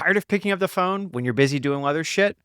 Tired of picking up the phone when you're busy doing other shit?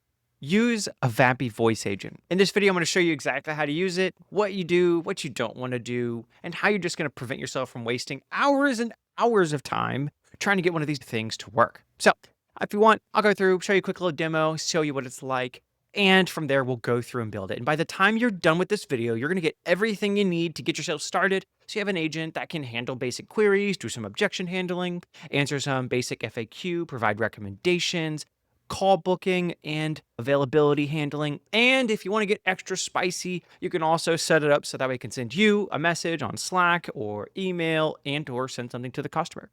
Use a Vappy voice agent. In this video, I'm going to show you exactly how to use it, what you do, what you don't want to do, and how you're just going to prevent yourself from wasting hours and hours of time trying to get one of these things to work. So, if you want, I'll go through, show you a quick little demo, show you what it's like, and from there, we'll go through and build it. And by the time you're done with this video, you're going to get everything you need to get yourself started. So you have an agent that can handle basic queries, do some objection handling, answer some basic FAQ, provide recommendations, call booking, and availability handling. And if you want to get extra spicy, you can also set it up so that way it can send you a message on Slack or email and or send something to the customer.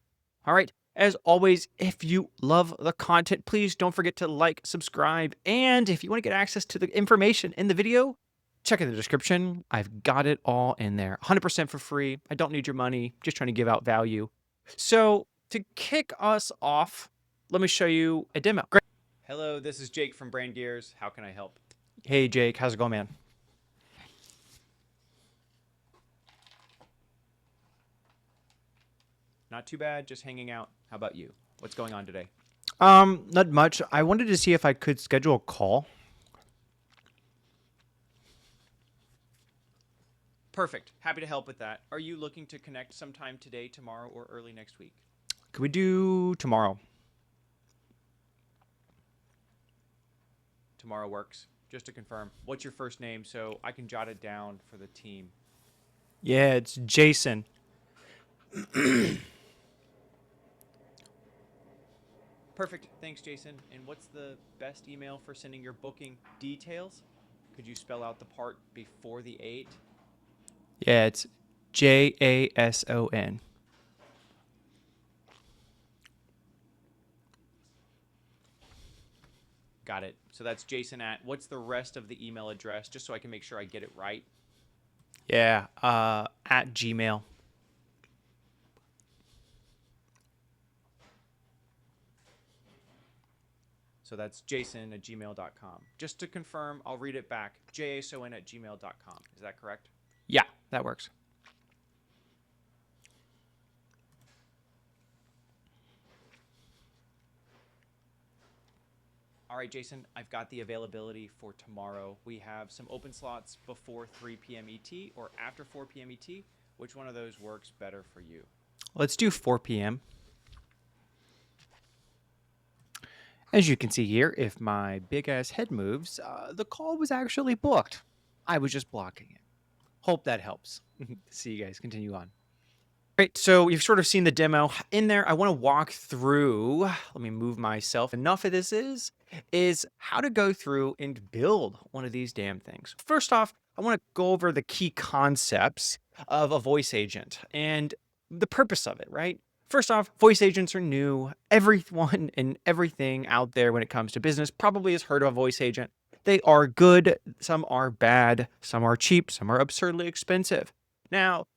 All right. As always, if you love the content, please don't forget to like, subscribe, and if you want to get access to the information in the video, check in the description. I've got it all in there, 100% for free. I don't need your money, just trying to give out value. So to kick us off, let me show you a demo. Great. Hello, this is Jake from Brand Gears. How can I help? Hey, Jake. How's it going, man? Not too bad, just hanging out. How about you? What's going on today? Not much. I wanted to see if I could schedule a call. Perfect. Happy to help with that. Are you looking to connect sometime today, tomorrow, or early next week? Could we do tomorrow? Tomorrow works. Just to confirm, what's your first name so I can jot it down for the team? Yeah, it's Jason. Perfect. Thanks, Jason. And what's the best email for sending your booking details? Could you spell out the part before the 8? Yeah, it's JASON. Got it. So that's Jason at, what's the rest of the email address, just so I can make sure I get it right? Yeah, at Gmail. So that's jason@gmail.com. Just to confirm, I'll read it back. jason@gmail.com. Is that correct? Yeah, that works. All right, Jason, I've got the availability for tomorrow. We have some open slots before 3 p.m. ET or after 4 p.m. ET. Which one of those works better for you? Let's do 4 p.m. As you can see here, if my big ass head moves, the call was actually booked. I was just blocking it. Hope that helps. See you guys. Continue on. Great. So you've sort of seen the demo in there. I want to walk through, let me move myself. Enough of this is how to go through and build one of these damn things. First off, I want to go over the key concepts of a voice agent and the purpose of it, right? First off, voice agents are new. Everyone and everything out there when it comes to business probably has heard of a voice agent. They are good. Some are bad. Some are cheap. Some are absurdly expensive. Now,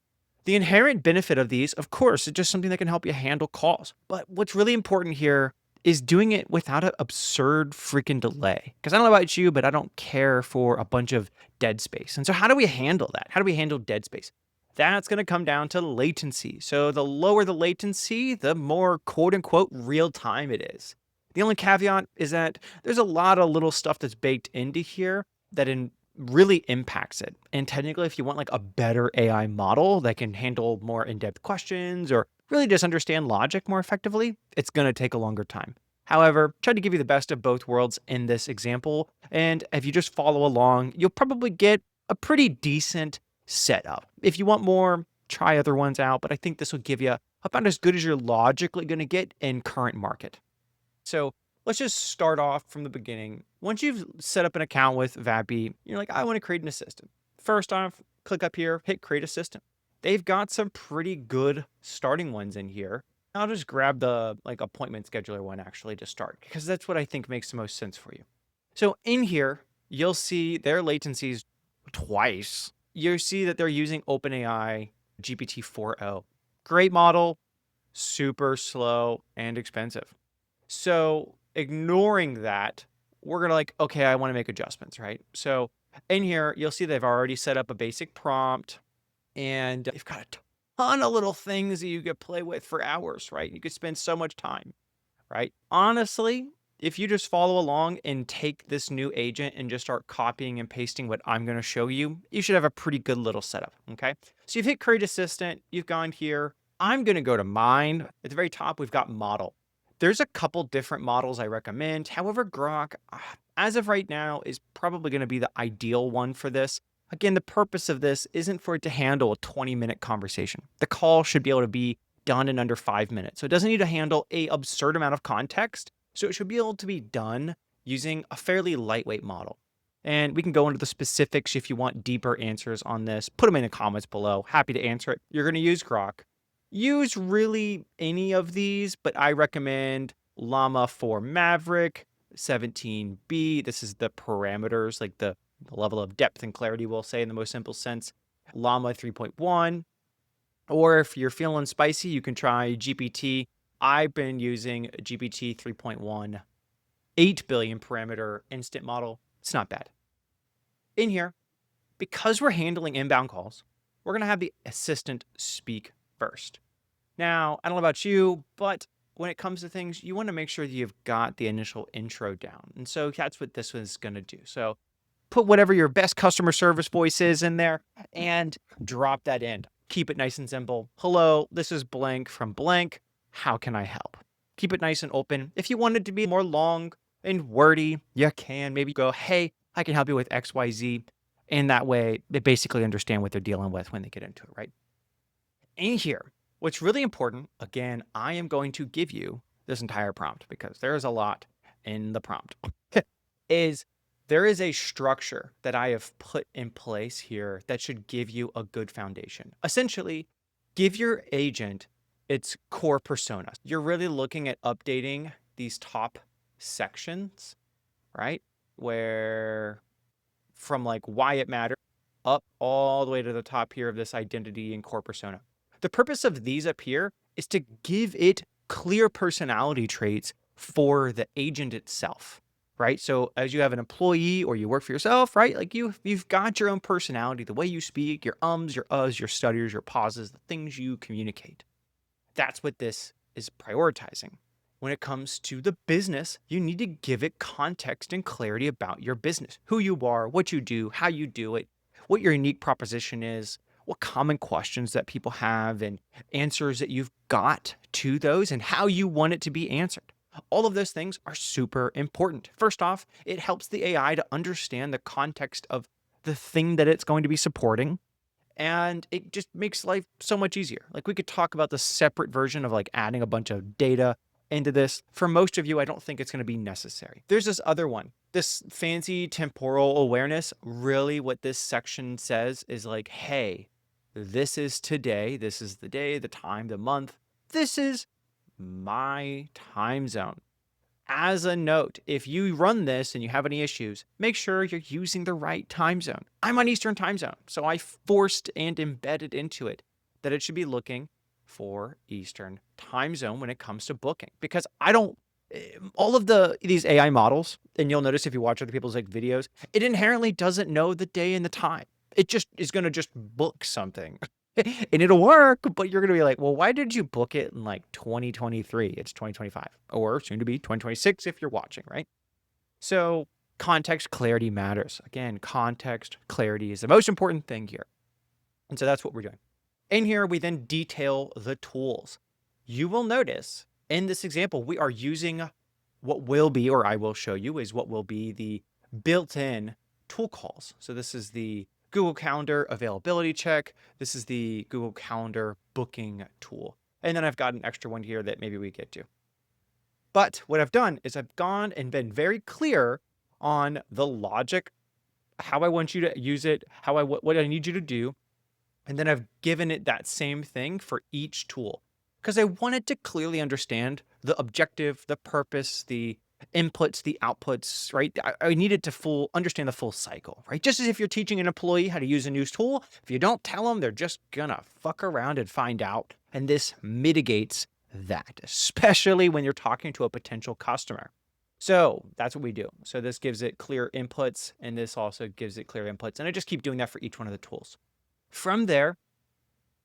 the inherent benefit of these, of course, is just something that can help you handle calls. But what's really important here is doing it without an absurd freaking delay. Because I don't know about you, but I don't care for a bunch of dead space. And so how do we handle that? How do we handle dead space? That's going to come down to latency. So the lower the latency, the more quote unquote real time it is. The only caveat is that there's a lot of little stuff that's baked into here that really impacts it. And technically, if you want like a better AI model that can handle more in-depth questions or really just understand logic more effectively, it's going to take a longer time. However, try to give you the best of both worlds in this example. And if you just follow along, you'll probably get a pretty decent setup. If you want more, try other ones out, but I think this will give you about as good as you're logically going to get in current market. So let's just start off from the beginning. Once you've set up an account with Vappy, you're like, I want to create an assistant. First off, click up here, hit create assistant. They've got some pretty good starting ones in here. I'll just grab the appointment scheduler one actually to start because that's what I think makes the most sense for you. So in here, you'll see their latencies twice. You'll see that they're using OpenAI GPT-4o. Great model, super slow and expensive. So ignoring that, we're going to okay, I want to make adjustments, right? So in here, you'll see they've already set up a basic prompt and you've got a ton of little things that you could play with for hours, right? You could spend so much time. right? Honestly, if you just follow along and take this new agent and just start copying and pasting what I'm going to show you, you should have a pretty good little setup, okay? So you've hit Create Assistant, you've gone here. I'm going to go to mine. At the very top, we've got model. There's a couple different models I recommend. However, Grok, as of right now, is probably going to be the ideal one for this. Again, the purpose of this isn't for it to handle a 20-minute conversation. The call should be able to be done in under 5 minutes. So it doesn't need to handle a absurd amount of context. So it should be able to be done using a fairly lightweight model. And we can go into the specifics if you want deeper answers on this. Put them in the comments below. Happy to answer it. You're going to use Grok. Use really any of these, but I recommend Llama 4 Maverick, 17B. This is the parameters, like the level of depth and clarity, we'll say in the most simple sense. Llama 3.1. Or if you're feeling spicy, you can try GPT. I've been using GPT 3.1, 8 billion parameter instant model. It's not bad. In here, because we're handling inbound calls, we're going to have the assistant speak first. Now, I don't know about you, but when it comes to things, you want to make sure that you've got the initial intro down. And so that's what this one's going to do. So put whatever your best customer service voice is in there and drop that in. Keep it nice and simple. Hello, this is blank from blank. How can I help? Keep it nice and open. If you want it to be more long and wordy, you can maybe go, hey, I can help you with XYZ. And that way, they basically understand what they're dealing with when they get into it, right? In here, what's really important, again, I am going to give you this entire prompt because there's a lot in the prompt, is there is a structure that I have put in place here that should give you a good foundation. Essentially, give your agent its core persona. You're really looking at updating these top sections, right? Where from like why it matters up all the way to the top here of this identity and core persona. The purpose of these up here is to give it clear personality traits for the agent itself, right? So as you have an employee or you work for yourself, right? Like you've got your own personality, the way you speak, your ums, your uhs, your stutters, your pauses, the things you communicate. That's what this is prioritizing. When it comes to the business, you need to give it context and clarity about your business, who you are, what you do, how you do it, what your unique proposition is, what common questions that people have and answers that you've got to those and how you want it to be answered. All of those things are super important. First off, it helps the AI to understand the context of the thing that it's going to be supporting. And it just makes life so much easier. Like we could talk about the separate version of like adding a bunch of data into this. For most of you, I don't think it's going to be necessary. There's this other one, this fancy temporal awareness. Really what this section says is like, hey, this is today. This is the day, the time, the month. This is my time zone. As a note, if you run this and you have any issues, make sure you're using the right time zone. I'm on Eastern time zone, so I forced and embedded into it that it should be looking for Eastern time zone when it comes to booking. Because I don't, all of these AI models, and you'll notice if you watch other people's like videos, it inherently doesn't know the day and the time. It just is going to just book something. And it'll work, but you're going to be like, well, why did you book it in like 2023? It's 2025 or soon to be 2026 if you're watching, right? So context clarity matters. Again, context clarity is the most important thing here. And so that's what we're doing. In here, we then detail the tools. You will notice in this example, we are using what will be, or I will show you, is what will be the built-in tool calls. So this is the Google Calendar availability check. This is the Google Calendar booking tool. And then I've got an extra one here that maybe we get to. But what I've done is I've gone and been very clear on the logic, how I want you to use it, what I need you to do. And then I've given it that same thing for each tool because I wanted to clearly understand the objective, the purpose, the inputs, the outputs, right? I needed to understand the full cycle, right? Just as if you're teaching an employee how to use a new tool, if you don't tell them, they're just gonna fuck around and find out. And this mitigates that, especially when you're talking to a potential customer. So that's what we do. So this gives it clear inputs, and this also gives it clear inputs. And I just keep doing that for each one of the tools. From there,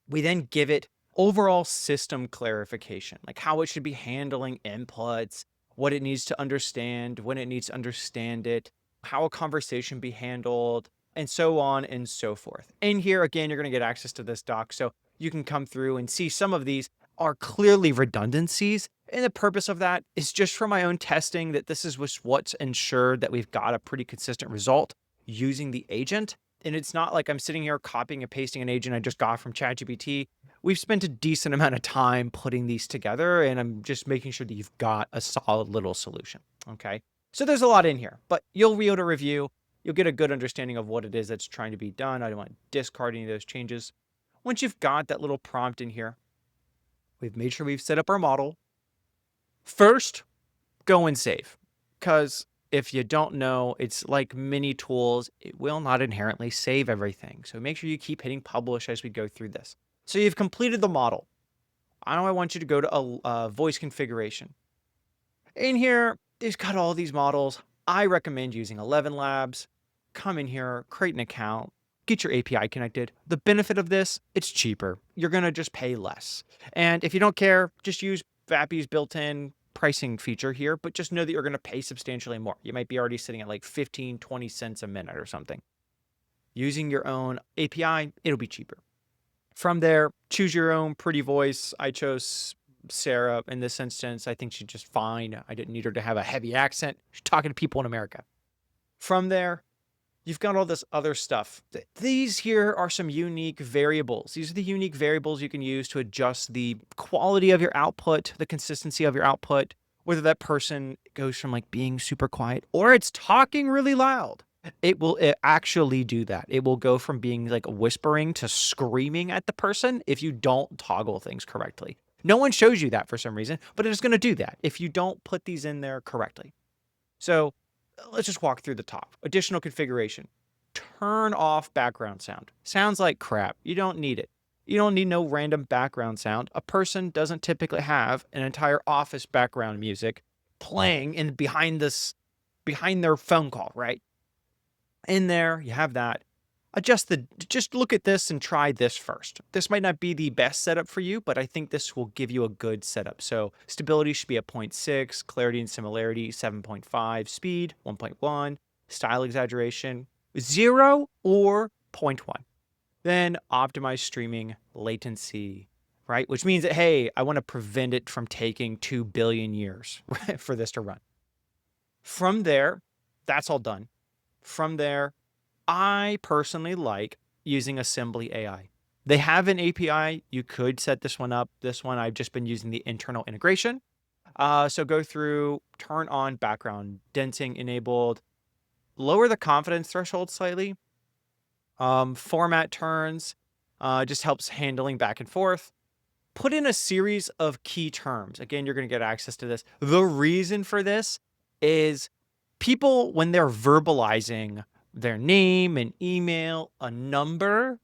we then give it overall system clarification, like how it should be handling inputs, what it needs to understand, when it needs to understand it, how a conversation be handled, and so on and so forth. In here, again, you're going to get access to this doc. So you can come through and see some of these are clearly redundancies. And the purpose of that is just for my own testing that this is what's ensured that we've got a pretty consistent result using the agent. And it's not like I'm sitting here copying and pasting an agent I just got from ChatGPT. We've spent a decent amount of time putting these together, and I'm just making sure that you've got a solid little solution. Okay. So there's a lot in here, but you'll be able to review. You'll get a good understanding of what it is that's trying to be done. I don't want to discard any of those changes. Once you've got that little prompt in here, we've made sure we've set up our model. First, go and save. Because if you don't know, it's like many tools, it will not inherently save everything. So make sure you keep hitting publish as we go through this. So you've completed the model. Now I want you to go to a voice configuration. In here, it's got all these models. I recommend using 11 Labs. Come in here, create an account, get your API connected. The benefit of this, it's cheaper. You're going to just pay less. And if you don't care, just use Vappy's built-in pricing feature here, but just know that you're going to pay substantially more. You might be already sitting at like 15, 20 cents a minute or something. Using your own API, it'll be cheaper. From there, choose your own pretty voice. I chose Sarah in this instance. I think she's just fine. I didn't need her to have a heavy accent. She's talking to people in America. From there, you've got all this other stuff. These here are some unique variables. These are the unique variables you can use to adjust the quality of your output, the consistency of your output, whether that person goes from like being super quiet or it's talking really loud. It will actually do that. It will go from being like whispering to screaming at the person if you don't toggle things correctly. No one shows you that for some reason, but it is going to do that if you don't put these in there correctly. So let's just walk through the top. Additional configuration. Turn off background sound. Sounds like crap. You don't need it. You don't need no random background sound. A person doesn't typically have an entire office background music playing in behind their phone call, right? In there, you have that. Just look at this and try this first. This might not be the best setup for you, but I think this will give you a good setup. So stability should be at 0.6, clarity and similarity 7.5, speed 1.1, style exaggeration 0 or 0.1. Then optimize streaming latency, right? Which means that, hey, I want to prevent it from taking 2 billion years for this to run. From there, that's all done. From there, I personally like using Assembly AI. They have an API. You could set this one up. This one, I've just been using the internal integration. So go through, turn on background densing enabled, lower the confidence threshold slightly. Format turns, just helps handling back and forth. Put in a series of key terms. Again, you're going to get access to this. The reason for this is people, when they're verbalizing their name, an email, a number,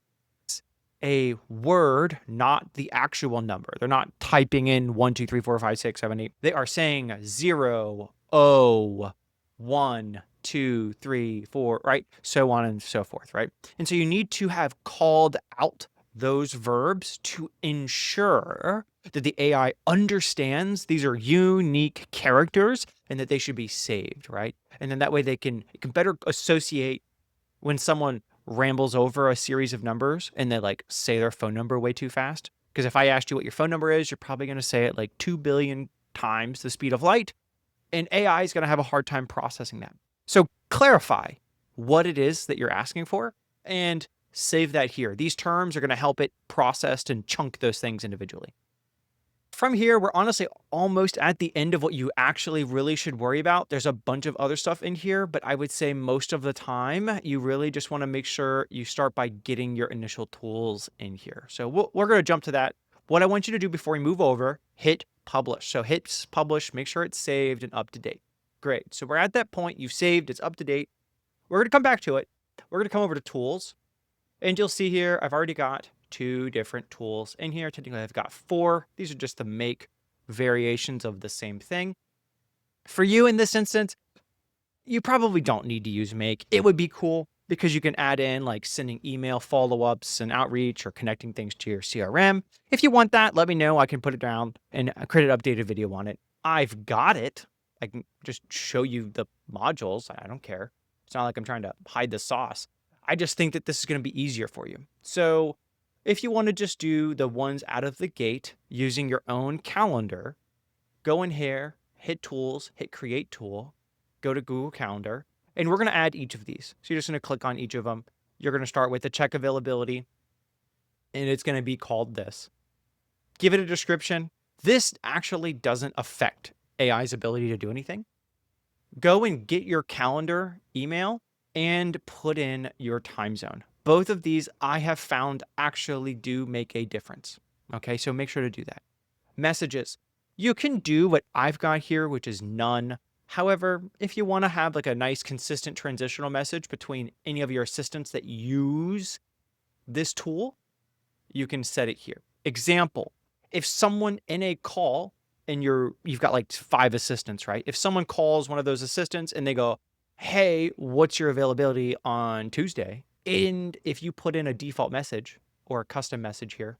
a word, not the actual number. They're not typing in 1, 2, 3, 4, 5, 6, 7, 8. They are saying 0, 0, 1, 2, 3, 4, right? So on and so forth, right? And so you need to have called out those verbs to ensure that the AI understands these are unique characters and that they should be saved, right? And then that way it can better associate when someone rambles over a series of numbers and they like say their phone number way too fast. Because if I asked you what your phone number is, you're probably going to say it like 2 billion times the speed of light. And AI is going to have a hard time processing that. So clarify what it is that you're asking for and save that here. These terms are going to help it process and chunk those things individually. From here, we're honestly almost at the end of what you actually really should worry about. There's a bunch of other stuff in here, but I would say most of the time, you really just want to make sure you start by getting your initial tools in here. So we're going to jump to that. What I want you to do before we move over, hit publish. So hit publish, make sure it's saved and up to date. Great. So we're at that point. You've saved, it's up to date. We're going to come back to it. We're going to come over to tools. And you'll see here, I've already got 2 different tools in here. Technically, I've got 4. These are just the make variations of the same thing. For you in this instance, you probably don't need to use make. It would be cool. because you can add in like sending email follow-ups and outreach or connecting things to your CRM. If you want that, let me know. I can put it down and create an updated video on it. I've got it. I can just show you the modules. I don't care. It's not like I'm trying to hide the sauce. I just think that this is going to be easier for you. So if you want to just do the ones out of the gate using your own calendar, go in here, hit tools, hit create tool, go to Google Calendar, and we're going to add each of these. So you're just going to click on each of them. You're going to start with the check availability, and it's going to be called this. Give it a description. This actually doesn't affect AI's ability to do anything. Go and get your calendar email and put in your time zone. Both of these I have found actually do make a difference. Okay, so make sure to do that. Messages. You can do what I've got here, which is none. However, if you want to have like a nice consistent transitional message between any of your assistants that use this tool, you can set it here. Example, if someone in a call and you've got like 5 assistants, right? If someone calls one of those assistants and they go, "Hey, what's your availability on Tuesday?" And if you put in a default message or a custom message here,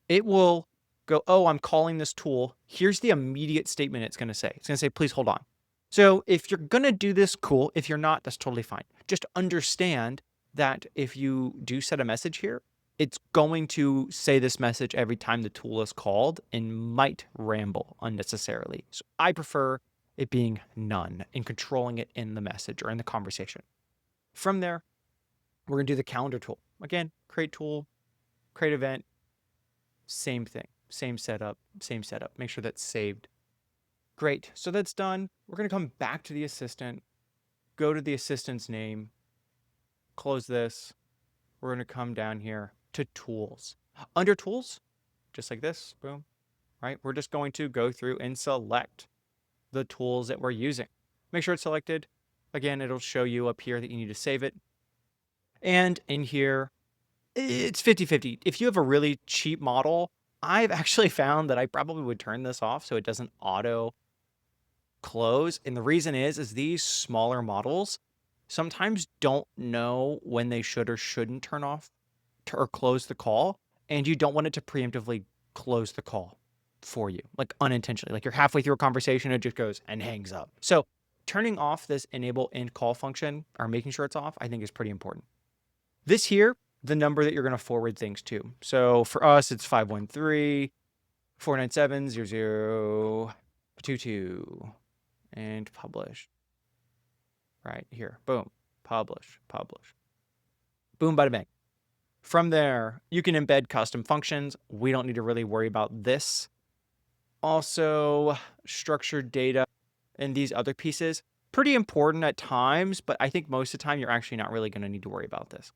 it will go, "Oh, I'm calling this tool. Here's the immediate statement it's going to say. It's going to say, please hold on." So if you're going to do this, cool. If you're not, that's totally fine. Just understand that if you do set a message here, it's going to say this message every time the tool is called and might ramble unnecessarily. So I prefer it being none and controlling it in the message or in the conversation. From there, we're going to do the calendar tool. Again, create tool, create event, same thing, same setup. Make sure that's saved. Great. So that's done. We're going to come back to the assistant, go to the assistant's name, close this. We're going to come down here to tools. Under tools, just like this, boom, right? We're just going to go through and select the tools that we're using. Make sure it's selected. Again, it'll show you up here that you need to save it. And in here, it's 50-50. If you have a really cheap model, I've actually found that I probably would turn this off so it doesn't auto close. And the reason is these smaller models sometimes don't know when they should or shouldn't turn off or close the call. And you don't want it to preemptively close the call for you, like unintentionally. Like you're halfway through a conversation, it just goes and hangs up. So turning off this enable end call function or making sure it's off, I think is pretty important. This here, the number that you're going to forward things to. So for us, it's 513-497-0022 and publish. Right here, boom, publish. Boom, bada bang. From there, you can embed custom functions. We don't need to really worry about this. Also, structured data and these other pieces, pretty important at times, but I think most of the time you're actually not really going to need to worry about this.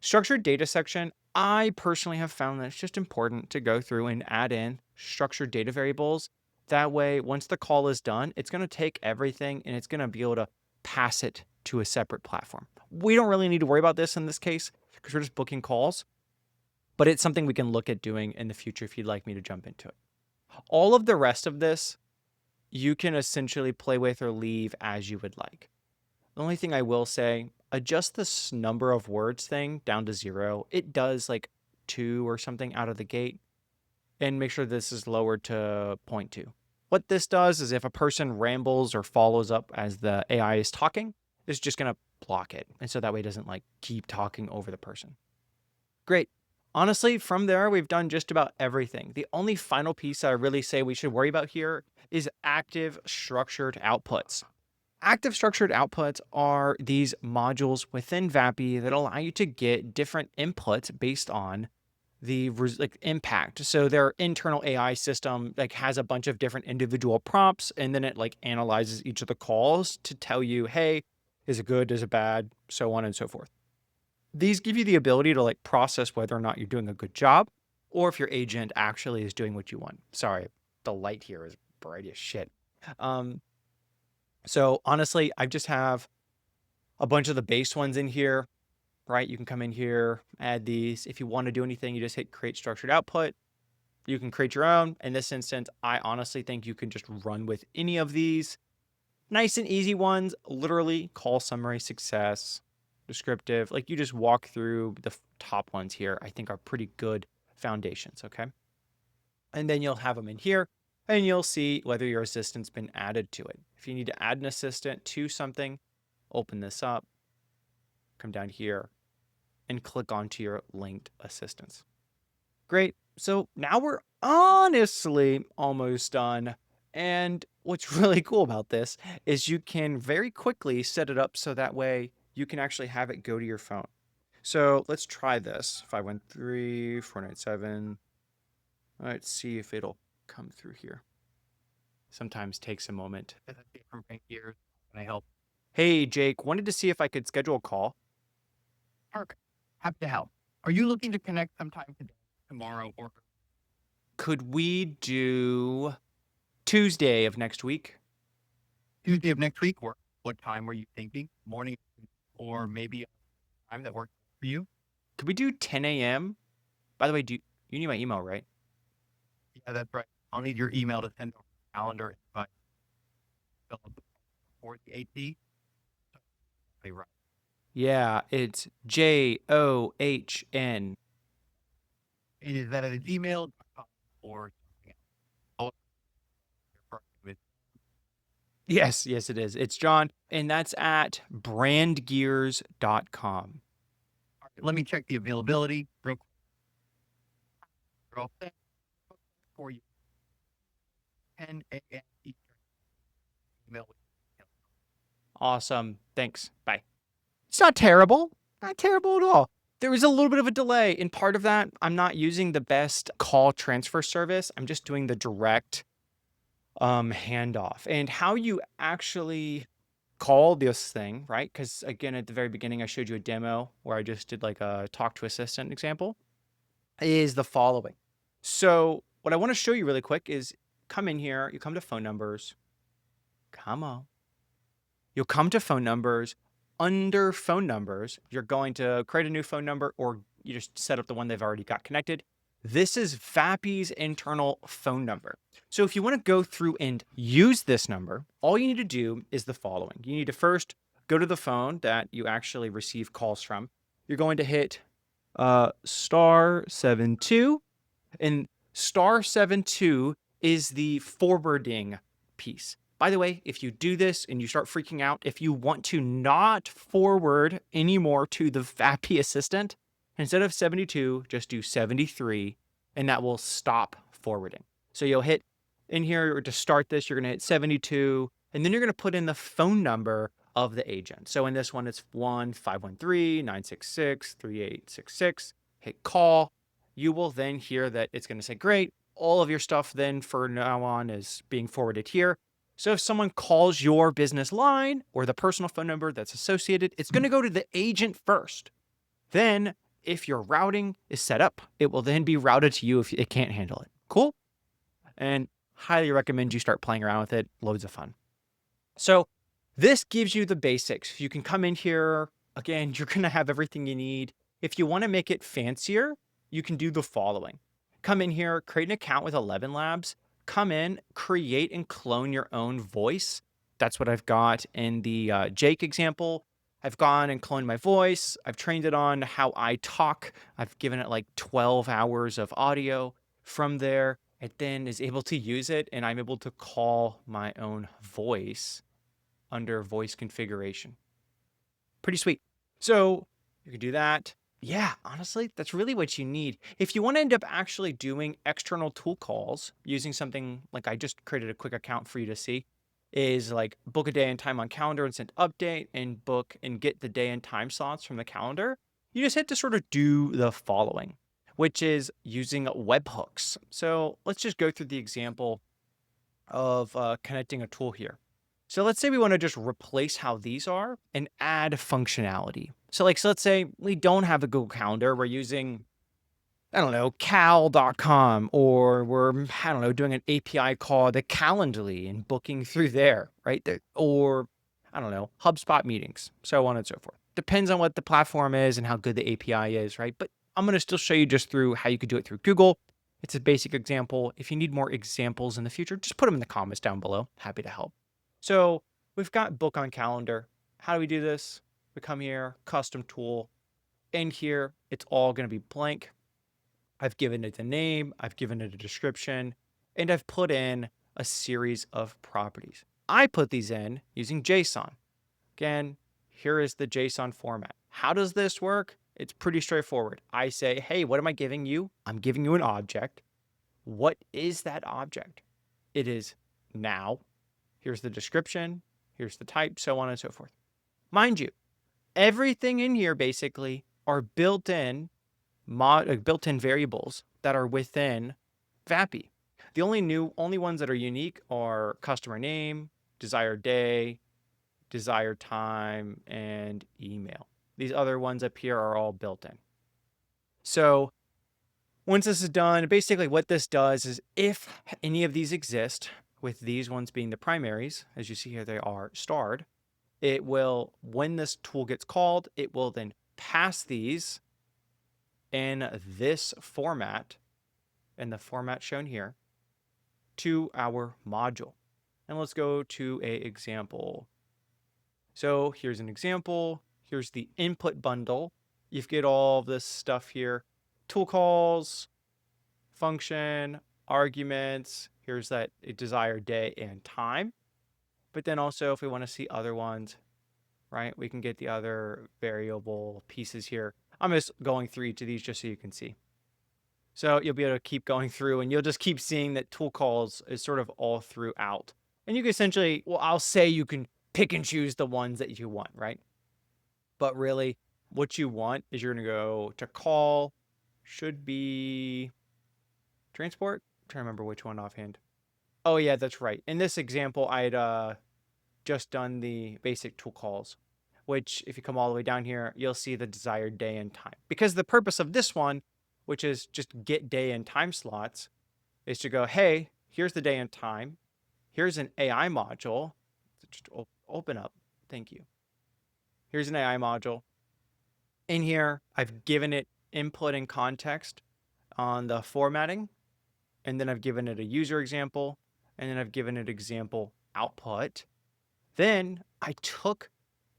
Structured data section, I personally have found that it's just important to go through and add in structured data variables. That way, once the call is done, it's going to take everything and it's going to be able to pass it to a separate platform. We don't really need to worry about this in this case because we're just booking calls, but it's something we can look at doing in the future if you'd like me to jump into it. All of the rest of this, you can essentially play with or leave as you would like. The only thing I will say, adjust this number of words thing down to 0. It does like 2 or something out of the gate, and make sure this is lowered to 0.2. What this does is if a person rambles or follows up as the AI is talking, it's just going to block it. And so that way it doesn't like keep talking over the person. Great. Honestly, from there, we've done just about everything. The only final piece I really say we should worry about here is active structured outputs. Active structured outputs are these modules within VAPI that allow you to get different inputs based on the impact. So their internal AI system like has a bunch of different individual prompts, and then it like analyzes each of the calls to tell you, hey, is it good, is it bad, so on and so forth. These give you the ability to like process whether or not you're doing a good job or if your agent actually is doing what you want. Sorry, the light here is bright as shit. So honestly, I just have a bunch of the base ones in here, right? You can come in here, add these. If you want to do anything, you just hit create structured output. You can create your own. In this instance, I honestly think you can just run with any of these. Nice and easy ones, literally call summary success, descriptive. Like you just walk through the top ones here, I think are pretty good foundations, okay? And then you'll have them in here and you'll see whether your assistant's been added to it. If you need to add an assistant to something, open this up, come down here and click onto your linked assistants. Great. So now we're honestly almost done. And what's really cool about this is you can very quickly set it up so that way you can actually have it go to your phone. So let's try this. 513-497. Let's see if it'll come through here. Sometimes takes a moment. From Bank Gears. Can I help? Hey, Jake, wanted to see if I could schedule a call. Perfect. Happy to help. Are you looking to connect sometime today, tomorrow, or Could we do Tuesday of next week? Tuesday of next week? Or what time were you thinking? Morning, or maybe a time that works for you? Could we do 10 a.m.? By the way, you need my email, right? Yeah, that's right. I'll need your email to send over the calendar invite. For the AT. Right. Yeah, it's JOHN. And is that at an email or something else? Yes, it is. It's John, and that's at brandgears.com. Let me check the availability real quick. For you. 10 a.m. Eastern. Email. Awesome. Thanks. Bye. It's not terrible. Not terrible at all. There was a little bit of a delay. In part of that, I'm not using the best call transfer service. I'm just doing the direct handoff. And how you actually call this thing, right? Because again, at the very beginning, I showed you a demo where I just did like a talk to assistant example, is the following. So what I want to show you really quick is come in here, you come to phone numbers. Come on. You'll come to phone numbers. Under phone numbers, you're going to create a new phone number or you just set up the one they've already got connected. This is VAPI's internal phone number. So if you want to go through and use this number, all you need to do is the following. You need to first go to the phone that you actually receive calls from. You're going to hit *72, and *72 is the forwarding piece. By the way, if you do this and you start freaking out, if you want to not forward anymore to the VAPI assistant, instead of 72, just do 73, and that will stop forwarding. So you'll hit in here to start this, you're going to hit 72, and then you're going to put in the phone number of the agent. So in this one, it's 1-513-966-3866. Hit call. You will then hear that it's going to say, great, all of your stuff then for now on is being forwarded here. So if someone calls your business line or the personal phone number that's associated, it's going to go to the agent first. Then if your routing is set up, it will then be routed to you if it can't handle it. Cool? And highly recommend you start playing around with it. Loads of fun. So this gives you the basics. You can come in here. Again, you're going to have everything you need. If you want to make it fancier, you can do the following. Come in here, create an account with 11 Labs. Come in, create and clone your own voice. That's what I've got in the Jake example. I've gone and cloned my voice. I've trained it on how I talk. I've given it like 12 hours of audio. From there, it then is able to use it, and I'm able to call my own voice under voice configuration. Pretty sweet. So you can do that. Yeah, honestly, that's really what you need. If you want to end up actually doing external tool calls using something like I just created a quick account for you to see, is like book a day and time on calendar and send update and book and get the day and time slots from the calendar, you just hit to sort of do the following, which is using webhooks. So let's just go through the example of connecting a tool here. So let's say we want to just replace how these are and add functionality. So let's say we don't have a Google Calendar. We're using, I don't know, cal.com, or we're, I don't know, doing an API call to Calendly and booking through there, right? Or, I don't know, HubSpot meetings, so on and so forth. Depends on what the platform is and how good the API is, right? But I'm going to still show you just through how you could do it through Google. It's a basic example. If you need more examples in the future, just put them in the comments down below. Happy to help. So we've got book on calendar. How do we do this? We come here, custom tool. In here, it's all going to be blank. I've given it a name, I've given it a description, and I've put in a series of properties. I put these in using JSON. Again, here is the JSON format. How does this work? It's pretty straightforward. I say, hey, what am I giving you? I'm giving you an object. What is that object? It is now. Here's the description. Here's the type, so on and so forth. Mind you, everything in here basically are built-in variables that are within VAPI. The only ones that are unique are customer name, desired day, desired time, and email. These other ones up here are all built in. So once this is done, basically what this does is if any of these exist, with these ones being the primaries, as you see here, they are starred, it will, when this tool gets called, it will then pass these in this format, in the format shown here, to our module. And let's go to an example. So here's an example. Here's the input bundle. You get all this stuff here. Tool calls, function, arguments. Here's that desired day and time. But then also if we want to see other ones, right, we can get the other variable pieces here. I'm just going through each of these just so you can see. So you'll be able to keep going through and you'll just keep seeing that tool calls is sort of all throughout. And you can essentially, well, I'll say you can pick and choose the ones that you want, right? But really what you want is you're going to go to call, should be transport. I'm trying to remember which one offhand. Oh yeah, that's right. In this example, I had just done the basic tool calls, which if you come all the way down here, you'll see the desired day and time. Because the purpose of this one, which is just get day and time slots, is to go, hey, here's the day and time. Here's an AI module. Just open up. Thank you. Here's an AI module. In here, I've given it input and context on the formatting. And then I've given it a user example. And then I've given it example output. Then I took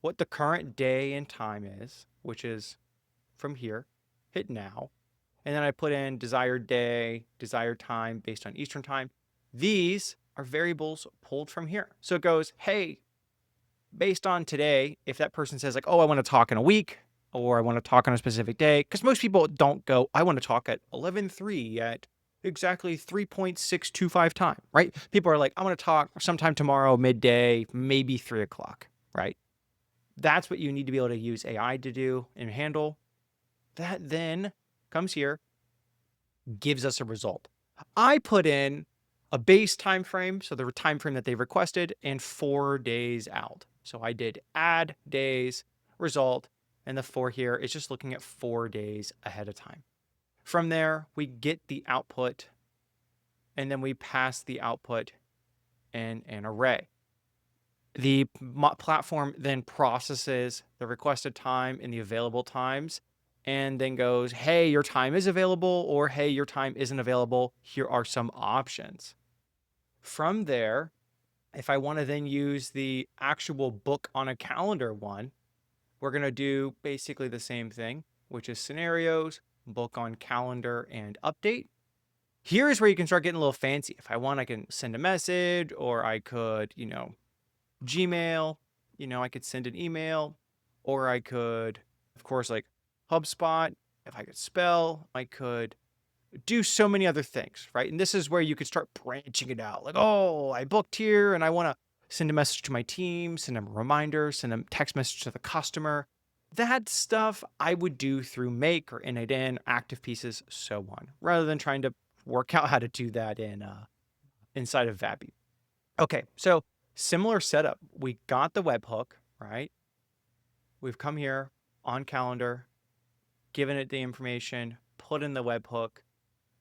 what the current day and time is, which is from here, hit now. And then I put in desired day, desired time based on Eastern time. These are variables pulled from here. So it goes, hey, based on today, if that person says like, oh, I want to talk in a week, or I want to talk on a specific day, because most people don't go, I want to talk at 11:03 at exactly 3.625 time, right? People are like, I want to talk sometime tomorrow, midday, maybe 3 o'clock, right? That's what you need to be able to use AI to do and handle. That then comes here, gives us a result. I put in a base time frame, so the time frame that they requested, and 4 days out. So I did add days, result, and the 4 here is just looking at 4 days ahead of time. From there, we get the output, and then we pass the output in an array. The platform then processes the requested time and the available times, and then goes, hey, your time is available, or hey, your time isn't available. Here are some options. From there, if I want to then use the actual book on a calendar one, we're going to do basically the same thing, which is scenarios, book on calendar, and update. Here's where you can start getting a little fancy. If I want, I can send a message, or I could, Gmail, I could send an email, or I could, of course, like HubSpot. If I could spell, I could do so many other things, right? And this is where you could start branching it out. Like, oh, I booked here and I want to send a message to my team, send them a reminder, send a text message to the customer. That stuff I would do through Make or N8N, Active Pieces, so on, rather than trying to work out how to do that inside of VAPI. Okay, so similar setup. We got the webhook, right? We've come here on calendar, given it the information, put in the webhook.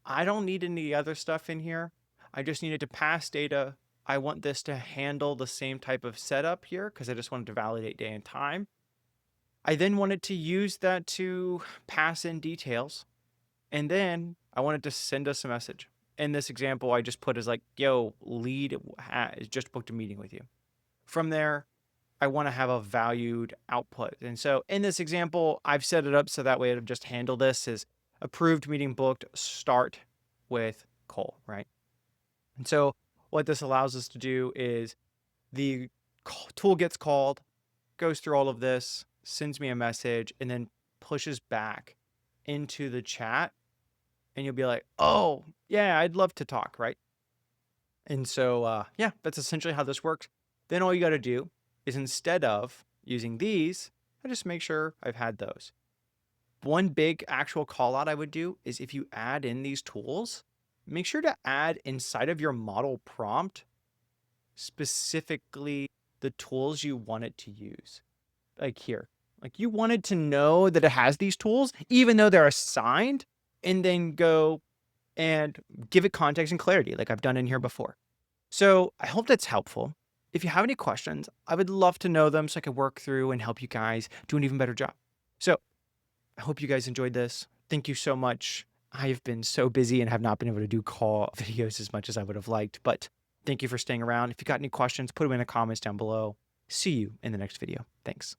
I don't need any other stuff in here. I just needed to pass data. I want this to handle the same type of setup here because I just wanted to validate day and time. I then wanted to use that to pass in details. And then I wanted to send us a message. In this example, I just put as like, yo, lead just booked a meeting with you. From there, I want to have a valued output. And so in this example, I've set it up so that way it'll just handle this as approved meeting booked, start with Cole, right? And so what this allows us to do is the tool gets called, goes through all of this, sends me a message, and then pushes back into the chat. And you'll be like, oh, yeah, I'd love to talk, right? And so, yeah, that's essentially how this works. Then all you got to do is instead of using these, I just make sure I've had those. One big actual call out I would do is if you add in these tools, make sure to add inside of your model prompt specifically the tools you want it to use. Like here, like you wanted to know that it has these tools, even though they're assigned, and then go and give it context and clarity like I've done in here before. So I hope that's helpful. If you have any questions, I would love to know them so I can work through and help you guys do an even better job. So I hope you guys enjoyed this. Thank you so much. I've been so busy and have not been able to do call videos as much as I would have liked, but thank you for staying around. If you got any questions, put them in the comments down below. See you in the next video. Thanks.